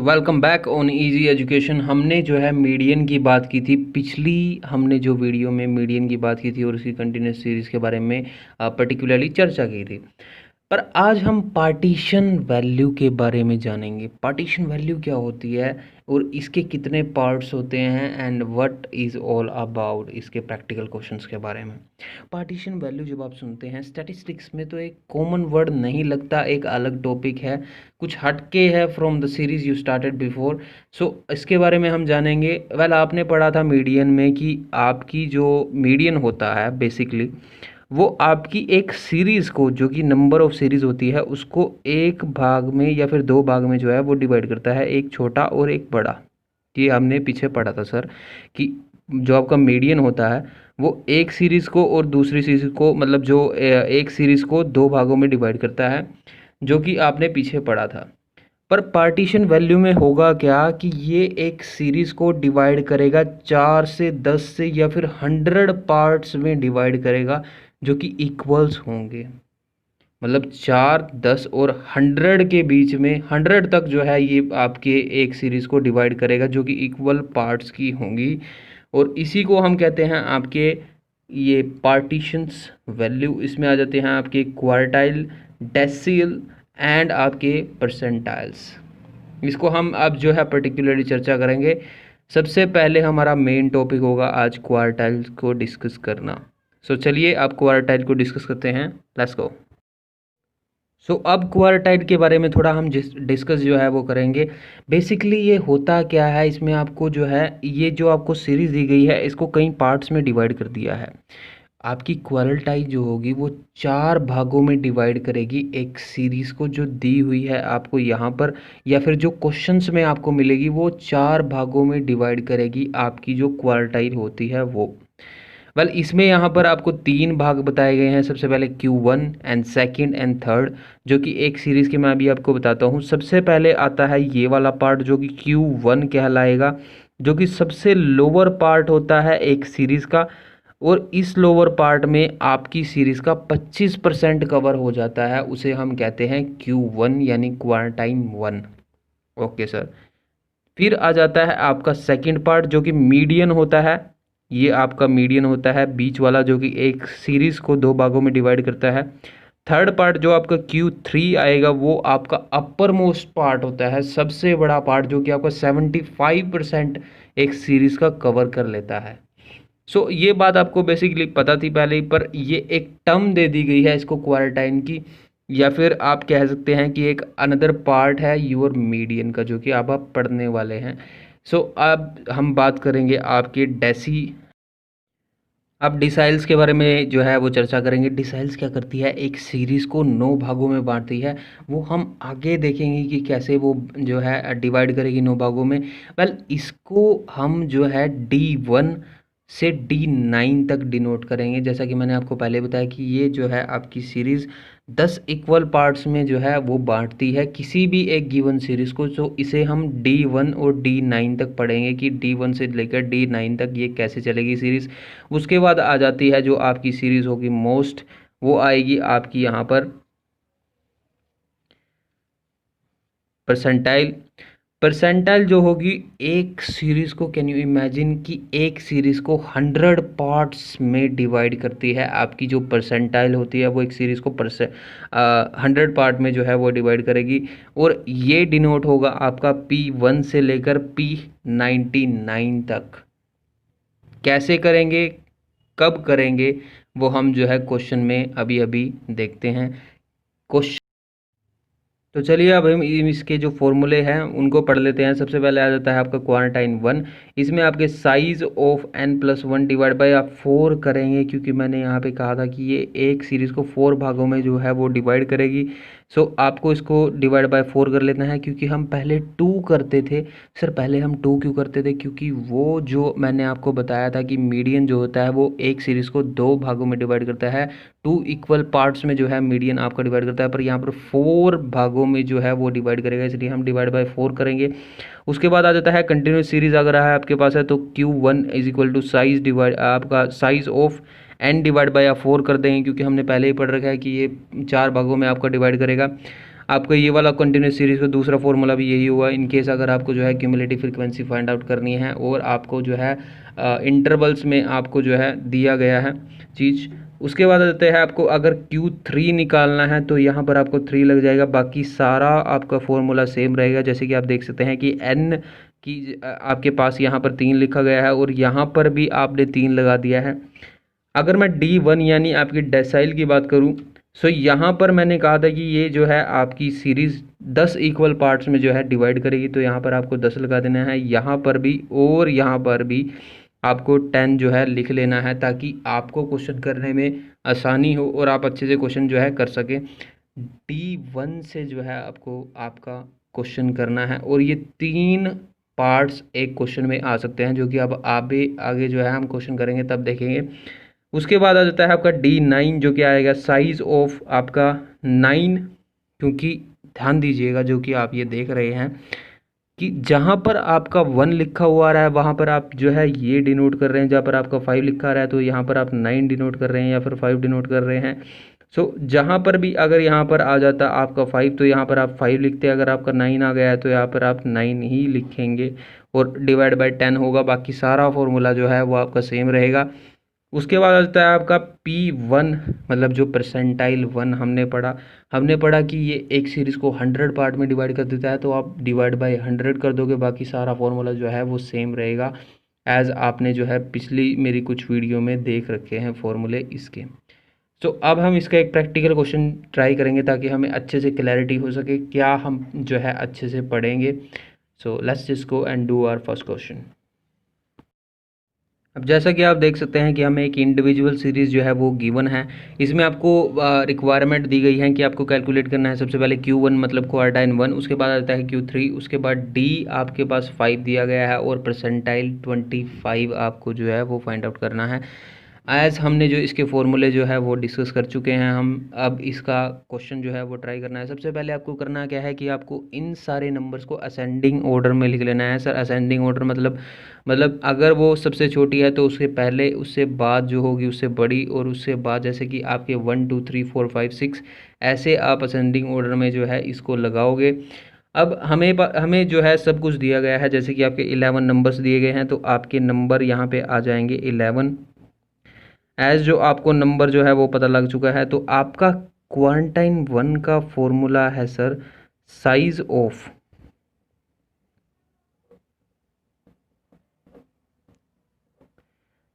Welcome back on easy education. हमने जो है मीडियन की बात की थी पिछली, हमने जो वीडियो में मीडियन की बात की थी और उसकी कंटिन्यूस सीरीज़ के बारे में पर्टिकुलरली चर्चा की थी। पर आज हम पार्टीशन वैल्यू के बारे में जानेंगे। पार्टीशन वैल्यू क्या होती है और इसके कितने पार्ट्स होते हैं and what is all about, इसके प्रैक्टिकल क्वेश्चंस के बारे में। पार्टीशन वैल्यू जब आप सुनते हैं स्टैटिस्टिक्स में तो एक कॉमन वर्ड नहीं लगता, एक अलग टॉपिक है, कुछ हटके है from the series you started before. So इसके बारे में हम जानेंगे। आपने पढ़ा था मीडियन में कि आपकी जो मीडियन होता है बेसिकली वो आपकी एक सीरीज़ को, जो कि नंबर ऑफ़ सीरीज़ होती है, उसको एक भाग में या फिर दो भाग में जो है वो डिवाइड करता है, एक छोटा और एक बड़ा। ये हमने पीछे पढ़ा था सर कि जो आपका मीडियन होता है वो एक सीरीज़ को और दूसरी सीरीज़ को, मतलब जो एक सीरीज़ को दो भागों में डिवाइड करता है, जो कि आपने पीछे पढ़ा था। पर पार्टीशन वैल्यू में होगा क्या कि ये एक सीरीज़ को डिवाइड करेगा 4 से 10 से या फिर 100 पार्ट्स में डिवाइड करेगा, जो कि इक्वल्स होंगे। मतलब 4, 10 और 100 के बीच में 100 तक जो है ये आपके एक सीरीज़ को डिवाइड करेगा, जो कि इक्वल पार्ट्स की होंगी। और इसी को हम कहते हैं आपके ये पार्टीशंस वैल्यू। इसमें आ जाते हैं आपके क्वार्टाइल, डेसियल एंड आपके परसेंटाइल्स। इसको हम अब जो है पर्टिकुलरली चर्चा करेंगे। सबसे पहले हमारा मेन टॉपिक होगा आज क्वार्टाइल को डिस्कस करना। सो चलिए अब क्वार्टाइल को डिस्कस करते हैं, लेट्स गो। सो अब क्वार्टाइल के बारे में थोड़ा हम डिस्कस जो है वो करेंगे। बेसिकली ये होता क्या है, इसमें आपको जो है ये जो आपको सीरीज़ दी गई है इसको कई पार्ट्स में डिवाइड कर दिया है। आपकी क्वार्टाइल जो होगी वो 4 भागों में डिवाइड करेगी एक सीरीज़ को, जो दी हुई है आपको यहाँ पर, या फिर जो क्वेश्चंस में आपको मिलेगी वो 4 भागों में डिवाइड करेगी आपकी जो क्वार्टाइल होती है वो। इसमें यहाँ पर आपको 3 भाग बताए गए हैं। सबसे पहले Q1 and second and third, जो कि एक सीरीज़ के मैं अभी आपको बताता हूँ। सबसे पहले आता है ये वाला पार्ट जो कि Q1 कहलाएगा, जो कि सबसे लोअर पार्ट होता है एक सीरीज़ का। और इस लोअर पार्ट में आपकी सीरीज़ का 25% कवर हो जाता है, उसे हम कहते हैं Q1 यानी क्वार्टाइल 1। Okay sir. फिर आ जाता है आपका सेकंड पार्ट जो कि मीडियन होता है। ये आपका मीडियन होता है बीच वाला, जो कि एक सीरीज़ को दो भागों में डिवाइड करता है। थर्ड पार्ट जो आपका Q3 आएगा वो आपका अपर मोस्ट पार्ट होता है, सबसे बड़ा पार्ट, जो कि आपका 75% एक सीरीज़ का कवर कर लेता है। सो ये बात आपको बेसिकली पता थी पहले ही, पर ये एक टर्म दे दी गई है इसको क्वार्टाइल की, या फिर आप कह सकते हैं कि एक अनदर पार्ट है योर मीडियन का, जो कि आप पढ़ने वाले हैं। सो अब हम बात करेंगे आपके अब डिसाइल्स के बारे में जो है वो चर्चा करेंगे। डिसाइल्स क्या करती है, एक सीरीज़ को 9 भागों में बांटती है। वो हम आगे देखेंगे कि कैसे वो जो है डिवाइड करेगी 9 भागों में। इसको हम जो है D1 से D9 तक डिनोट करेंगे। जैसा कि मैंने आपको पहले बताया कि ये जो है आपकी सीरीज़ 10 इक्वल पार्ट्स में जो है वो बांटती है किसी भी एक गिवन सीरीज़ को। तो इसे हम D1 और D9 तक पढ़ेंगे कि D1 से लेकर D9 तक ये कैसे चलेगी सीरीज़। उसके बाद आ जाती है जो आपकी सीरीज़ होगी मोस्ट, वो आएगी आपकी यहाँ पर परसेंटाइल। परसेंटाइल जो होगी एक सीरीज़ को, कैन यू इमेजिन कि एक सीरीज़ को 100 पार्ट्स में डिवाइड करती है। आपकी जो परसेंटाइल होती है वो एक सीरीज़ को 100 पार्ट में जो है वो डिवाइड करेगी। और ये डिनोट होगा आपका P1 से लेकर P99 तक। कैसे करेंगे, कब करेंगे, वो हम जो है क्वेश्चन में अभी अभी देखते हैं क्वेश्चन। तो चलिए अब हम इसके जो फॉर्मूले हैं उनको पढ़ लेते हैं। सबसे पहले आ जाता है आपका क्वार्टाइल 1। इसमें आपके size of n+1 divide by आप 4 करेंगे, क्योंकि मैंने यहाँ पे कहा था कि ये एक सीरीज़ को 4 भागों में जो है वो डिवाइड करेगी। सो आपको इसको डिवाइड बाय 4 कर लेना है, क्योंकि हम पहले 2 करते थे। सर पहले हम 2 क्यों करते थे, क्योंकि वो जो मैंने आपको बताया था कि मीडियन जो होता है वो एक सीरीज़ को 2 भागों में डिवाइड करता है, 2 इक्वल पार्ट्स में जो है मीडियन आपका डिवाइड करता है, पर यहाँ पर 4 भागों में जो है वो डिवाइड करेगा, इसलिए हम डिवाइड बाय 4 करेंगे। उसके बाद आ जाता है कंटिन्यूस सीरीज अगर है आपके पास है तो Q1 is equal to size divide आपका size of n divide by 4 कर देंगे, क्योंकि हमने पहले ही पढ़ रखा है कि ये 4 भागों में आपका डिवाइड करेगा। आपको ये वाला कंटिन्यूस सीरीज़ का दूसरा फॉर्मूला भी यही हुआ। इन केस अगर आपको जो है क्यूमुलेटिव फ्रीक्वेंसी फाइंड आउट करनी है और आपको जो है इंटरवल्स में आपको जो है दिया गया है चीज़। उसके बाद आते हैं आपको अगर Q3 निकालना है तो यहाँ पर आपको 3 लग जाएगा, बाकी सारा आपका फॉर्मूला सेम रहेगा। जैसे कि आप देख सकते हैं कि n की आपके पास यहाँ पर 3 लिखा गया है और यहाँ पर भी आपने 3 लगा दिया है। अगर मैं D1 यानी आपकी डेसाइल की बात करूँ, सो यहाँ पर मैंने कहा था कि ये जो है आपकी सीरीज़ 10 इक्वल पार्ट्स में जो है डिवाइड करेगी, तो यहाँ पर आपको 10 लगा देना है, यहाँ पर भी और यहाँ पर भी आपको 10 जो है लिख लेना है, ताकि आपको क्वेश्चन करने में आसानी हो और आप अच्छे से क्वेश्चन जो है कर सकें। D1 से जो है आपको आपका क्वेश्चन करना है और ये 3 पार्ट्स एक क्वेश्चन में आ सकते हैं, जो कि अब आगे जो है हम क्वेश्चन करेंगे तब देखेंगे। उसके बाद आ जाता है आपका D9, जो कि आएगा साइज़ ऑफ आपका 9, क्योंकि ध्यान दीजिएगा जो कि आप ये देख रहे हैं कि जहाँ पर आपका 1 लिखा हुआ आ रहा है वहाँ पर आप जो है ये डिनोट कर रहे हैं, जहाँ पर आपका 5 लिखा आ रहा है तो यहाँ पर आप 9 डिनोट कर रहे हैं या फिर 5 डिनोट कर रहे हैं। सो जहाँ पर भी अगर यहाँ पर आ जाता आपका 5 तो यहाँ पर आप 5 लिखते हैं, अगर आपका 9 आ गया है तो यहाँ पर आप 9 ही लिखेंगे और डिवाइड बाय 10 होगा। बाकी सारा फॉर्मूला जो है वो आपका सेम रहेगा। उसके बाद आता है आपका P1, मतलब जो परसेंटाइल 1 हमने पढ़ा कि ये एक सीरीज़ को 100 पार्ट में डिवाइड कर देता है, तो आप डिवाइड बाय 100 कर दोगे, बाकी सारा फॉर्मूला जो है वो सेम रहेगा एज़ आपने जो है पिछली मेरी कुछ वीडियो में देख रखे हैं फॉर्मूले इसके। तो अब हम इसका एक प्रैक्टिकल क्वेश्चन ट्राई करेंगे ताकि हमें अच्छे से क्लैरिटी हो सके क्या हम जो है अच्छे से पढ़ेंगे। So let's just go and do our first question. अब जैसा कि आप देख सकते हैं कि हमें एक इंडिविजुअल सीरीज़ जो है वो गिवन है। इसमें आपको रिक्वायरमेंट दी गई है कि आपको कैलकुलेट करना है सबसे पहले Q1 मतलब क्वार्टाइल 1, उसके बाद आता है Q3, उसके बाद D आपके पास 5 दिया गया है और परसेंटाइल 25 आपको जो है वो फाइंड आउट करना है। एज़ हमने जो इसके फॉर्मूले जो है वो डिस्कस कर चुके हैं हम, अब इसका क्वेश्चन जो है वो ट्राई करना है। सबसे पहले आपको करना क्या है कि आपको इन सारे नंबर्स को असेंडिंग ऑर्डर में लिख लेना है। सर असेंडिंग ऑर्डर मतलब अगर वो सबसे छोटी है तो उसके पहले, उससे बाद जो होगी उससे बड़ी, और उससे बाद जैसे कि आपके 1 2 3 4 5 6 ऐसे आप असेंडिंग ऑर्डर में जो है इसको लगाओगे। अब हमें जो है सब कुछ दिया गया है, जैसे कि आपके 11 नंबर्स दिए गए हैं तो आपके नंबर यहाँ पे आ जाएंगे 11। एज जो आपको नंबर जो है वो पता लग चुका है, तो आपका क्वारंटाइन 1 का फॉर्मूला है सर साइज ऑफ,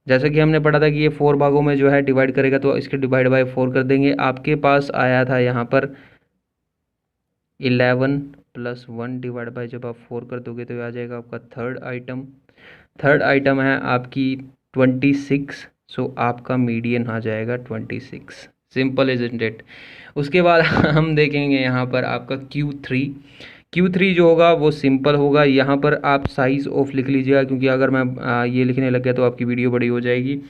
जैसा कि हमने पढ़ा था कि ये 4 भागों में जो है डिवाइड करेगा, तो इसके डिवाइड बाय 4 कर देंगे। आपके पास आया था यहाँ पर 11 + 1 डिवाइड बाय, जब आप 4 कर दोगे तो आ जाएगा आपका थर्ड आइटम है आपकी 26। सो आपका मीडियन आ जाएगा 26। Simple isn't it. उसके बाद हम देखेंगे यहाँ पर आपका Q3 जो होगा वो सिंपल होगा। यहाँ पर आप साइज़ ऑफ लिख लीजिएगा, क्योंकि अगर मैं ये लिखने लग गया तो आपकी वीडियो बड़ी हो जाएगी।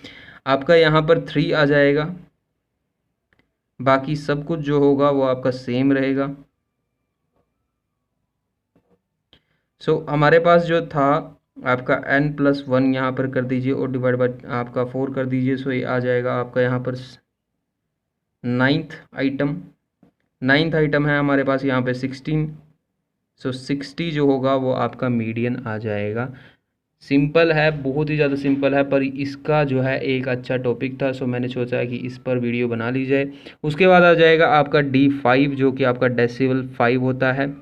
आपका यहाँ पर 3 आ जाएगा, बाकी सब कुछ जो होगा वो आपका सेम रहेगा। सो हमारे पास जो था आपका n+1 यहाँ पर कर दीजिए और डिवाइड बाय आपका 4 कर दीजिए। सो ये आ जाएगा आपका यहाँ पर नाइन्थ आइटम है हमारे पास यहाँ पे 16। सो 60 जो होगा वो आपका मीडियन आ जाएगा। सिंपल है, बहुत ही ज़्यादा सिंपल है, पर इसका जो है एक अच्छा टॉपिक था, सो मैंने सोचा है कि इस पर वीडियो बना ली जाए। उसके बाद आ जाएगा आपका D5, जो कि आपका डेसिबल 5 होता है।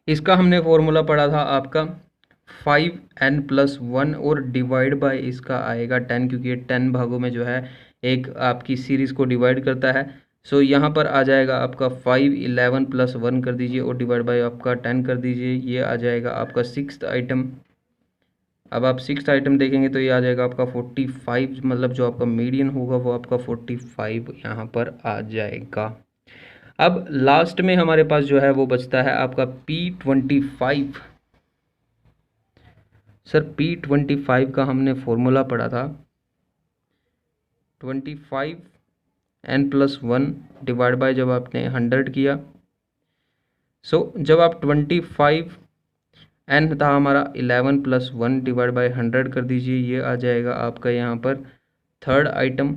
इसका हमने फॉर्मूला पढ़ा था आपका 5n+1 और डिवाइड बाय इसका आएगा 10, क्योंकि ये 10 भागों में जो है एक आपकी सीरीज़ को डिवाइड करता है। सो यहाँ पर आ जाएगा आपका 5 11 + 1 कर दीजिए और डिवाइड बाय आपका 10 कर दीजिए। ये आ जाएगा आपका 6th आइटम। अब आप 6th आइटम देखेंगे तो ये आ जाएगा आपका 45, मतलब जो आपका मीडियन होगा वो आपका 45 यहाँ पर आ जाएगा। अब लास्ट में हमारे पास जो है वो बचता है आपका P25। सर P25 का हमने फॉर्मूला पढ़ा था 25n+1 डिवाइड बाय जब आपने 100 किया। सो जब आप 25n था हमारा 11 + 1 डिवाइड बाय 100 कर दीजिए। ये आ जाएगा आपका यहाँ पर third item.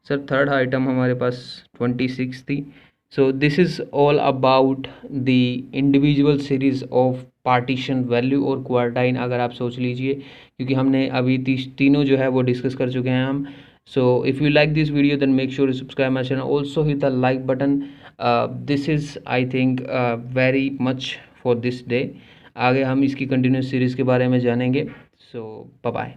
Sir third item हमारे पास 26 थी। So this is all about the individual series of partition value और क्वार्टाइन, अगर आप सोच लीजिए, क्योंकि हमने अभी तीनों जो है वो डिस्कस कर चुके हैं हम. So if you like this video then make sure subscribe my channel, also hit the like button. This is I think very much for this day. आगे हम इसकी कंटिन्यूस सीरीज़ के बारे में जानेंगे. So bye bye.